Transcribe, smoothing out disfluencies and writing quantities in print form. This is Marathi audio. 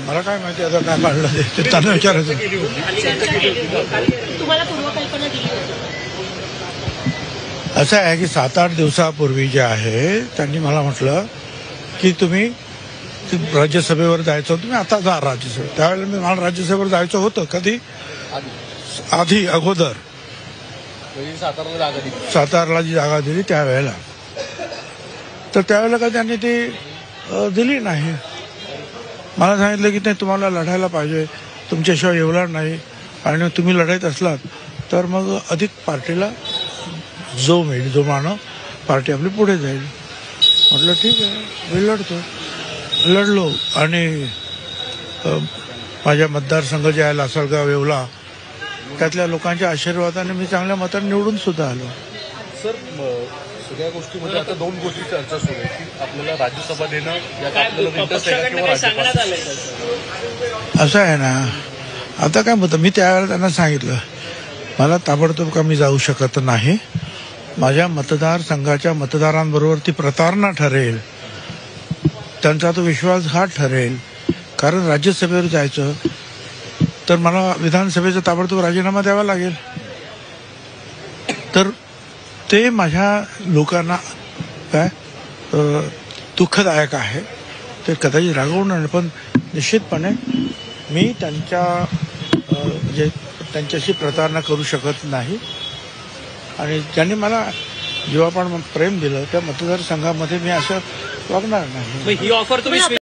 मला काय माहिती आता काय काढलं ते त्यांना विचारायचं. तुम्हाला पूर्वकल्पना दिली होती? असं आहे की 7-8 दिवसापूर्वी जे आहे त्यांनी मला म्हटलं की तुम्ही राज्यसभेवर जायचं, तुम्ही आता जा राज्यसभेत. त्यावेळेला मला राज्यसभेवर जायचं होतं. कधी आधी अगोदर सातारला जी जागा दिली त्यावेळेला, तर त्यावेळेला काय त्यांनी ती दिली नाही. मला सांगितलं की नाही, तुम्हाला लढायला पाहिजे, तुमच्याशिवाय येवणार नाही, आणि तुम्ही लढायत असलात तर मग अधिक पार्टीला जो मिळेल, जो मानव पार्टी आपली पुढे जाईल. म्हटलं ठीक आहे, मी लढलो आणि माझ्या मतदारसंघ जे आहे लासलगाव येवला, त्यातल्या लोकांच्या आशीर्वादाने मी चांगल्या मताने निवडून सुद्धा आलो. सर, सगळ्या गोष्टीमध्ये आता 2 गोष्टी चर्चा सुरू आहे की आपल्याला राज्यसभा देणं असं आहे ना. आता काय म्हणतं, मी त्यावेळेला त्यांना सांगितलं मला ताबडतोब का मी जाऊ शकत नाही. माझ्या मतदारसंघाच्या मतदारांबरोबर ती प्रतारणा ठरेल, त्यांचा तो विश्वासघात ठरेल. कारण राज्यसभेवर जायचं तर मला विधानसभेचा ताबडतोब राजीनामा द्यावा लागेल. तर ते माझ्या लोकांना काय दुःखदायक आहे. ते कदाचित रागवणार, पण निश्चितपणे मी त्यांच्याशी प्रतारणा करू शकत नाही. आणि ज्यांनी मला जेव्हा पण प्रेम दिलं त्या मतदारसंघामध्ये मी असं वागणार नाही. ही ऑफर तुम्ही